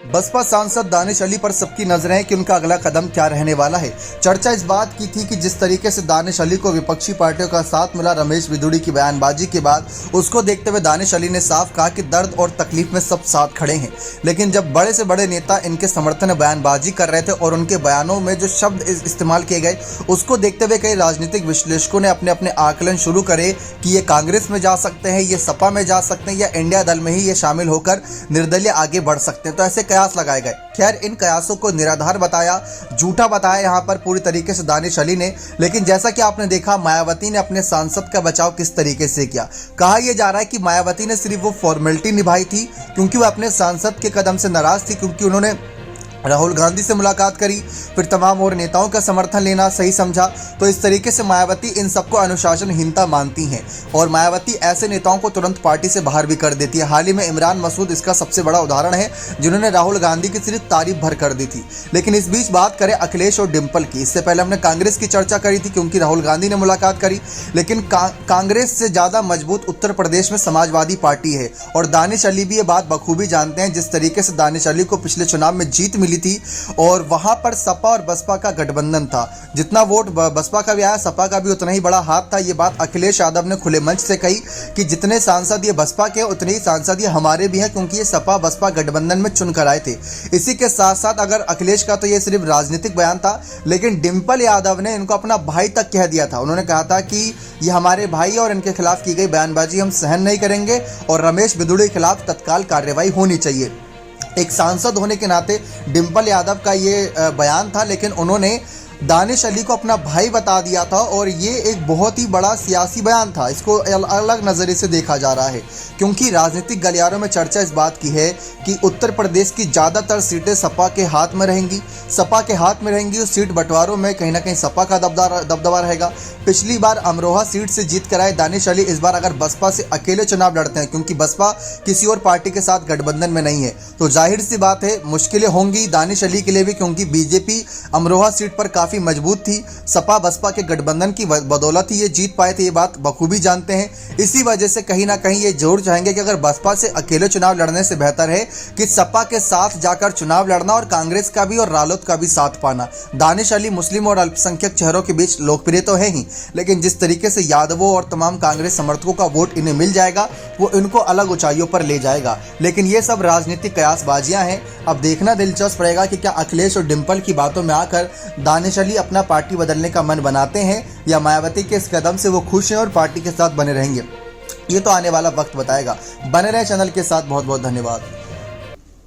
बसपा सांसद दानिश अली पर सबकी नजरें हैं कि उनका अगला कदम क्या रहने वाला है। चर्चा इस बात की थी कि जिस तरीके से दानिश अली को विपक्षी पार्टियों का साथ मिला रमेश बिधूड़ी की बयानबाजी के बाद, उसको देखते हुए दानिश अली ने साफ कहा कि दर्द और तकलीफ में सब साथ खड़े हैं। लेकिन जब बड़े से बड़े नेता इनके समर्थन में बयानबाजी कर रहे थे और उनके बयानों में जो शब्द इस्तेमाल किए गए, उसको देखते हुए कई राजनीतिक विश्लेषकों ने अपने अपने आकलन शुरू करे कि ये कांग्रेस में जा सकते हैं, ये सपा में जा सकते हैं या इंडिया दल में ही ये शामिल होकर निर्दलीय आगे बढ़ सकते हैं। तो ऐसे कयास लगाए गए। खैर, इन कयासों को निराधार बताया, झूठा बताया यहाँ पर पूरी तरीके से दानिश अली ने। लेकिन जैसा कि आपने देखा, मायावती ने अपने सांसद का बचाव किस तरीके से किया। कहा यह जा रहा है कि मायावती ने सिर्फ वो फॉर्मेलिटी निभाई थी क्योंकि वो अपने सांसद के कदम से नाराज थी, क्योंकि उन्होंने राहुल गांधी से मुलाकात करी, फिर तमाम और नेताओं का समर्थन लेना सही समझा। तो इस तरीके से मायावती इन सबको अनुशासनहीनता मानती हैं और मायावती ऐसे नेताओं को तुरंत पार्टी से बाहर भी कर देती है। हाल ही में इमरान मसूद इसका सबसे बड़ा उदाहरण है, जिन्होंने राहुल गांधी की सिर्फ तारीफ भर कर दी थी। लेकिन इस बीच बात करें अखिलेश और डिम्पल की। इससे पहले हमने कांग्रेस की चर्चा करी थी क्योंकि राहुल गांधी ने मुलाकात करी, लेकिन कांग्रेस से ज़्यादा मजबूत उत्तर प्रदेश में समाजवादी पार्टी है और दानिश अली भी ये बात बखूबी जानते हैं। जिस तरीके से दानिश अली को पिछले चुनाव में जीत मिली थी और वहां पर सपा और बसपा का गठबंधन था, जितना वोट बसपा का भी आया, सपा का भी उतना ही बड़ा हाथ था। ये बात अखिलेश यादव ने खुले मंच से कही कि जितने सांसद ये बसपा के उतने ही सांसद ये हमारे भी हैं, क्योंकि ये सपा बसपा गठबंधन में चुनकर आए थे। इसी के साथ साथ अगर अखिलेश का तो ये सिर्फ राजनीतिक बयान था, लेकिन डिम्पल यादव ने इनको अपना भाई तक कह दिया था। उन्होंने कहा था कि ये हमारे भाई और इनके खिलाफ की गई बयानबाजी हम सहन नहीं करेंगे और रमेश बिधूड़ी के खिलाफ तत्काल कार्रवाई होनी चाहिए। एक सांसद होने के नाते डिम्पल यादव का ये बयान था, लेकिन उन्होंने दानिश अली को अपना भाई बता दिया था और ये एक बहुत ही बड़ा सियासी बयान था। इसको अलग नज़रिए से देखा जा रहा है क्योंकि राजनीतिक गलियारों में चर्चा इस बात की है कि उत्तर प्रदेश की ज़्यादातर सीटें सपा के हाथ में रहेंगी। सपा के हाथ में रहेंगी, उस सीट बंटवारों में कहीं ना कहीं सपा का दबदबा रहेगा। पिछली बार अमरोहा सीट से जीत कर आए दानिश अली इस बार अगर बसपा से अकेले चुनाव लड़ते हैं, क्योंकि बसपा किसी और पार्टी के साथ गठबंधन में नहीं है, तो जाहिर सी बात है मुश्किलें होंगी दानिश अली के लिए भी, क्योंकि बीजेपी अमरोहा सीट पर काफ़ी मजबूत थी। सपा बसपा के गठबंधन की बदौलत ही ये जीत पाए थे, ये बात बखूबी जानते हैं। इसी वजह से कहीं ना कहीं ये जरूर चाहेंगे कि अगर बसपा से अकेले चुनाव लड़ने से बेहतर है कि सपा के साथ जाकर चुनाव लड़ना और कांग्रेस का भी और रालोद का भी साथ पाना। दानिश अली मुस्लिम और अल्पसंख्यक चेहरों के बीच लोकप्रिय तो है ही, लेकिन जिस तरीके से यादवों और तमाम कांग्रेस समर्थकों का वोट इन्हें मिल जाएगा, वो इनको अलग ऊंचाइयों पर ले जाएगा। लेकिन ये सब राजनीतिक कयासबाजियां हैं। अब देखना दिलचस्प रहेगा कि क्या अखिलेश और डिम्पल की बातों में आकर दानिश अली अपना पार्टी बदलने का मन बनाते हैं या मायावती के इस कदम से वो खुश हैं और पार्टी के साथ बने रहेंगे। ये तो आने वाला वक्त बताएगा। बने रहे चैनल के साथ। बहुत बहुत धन्यवाद।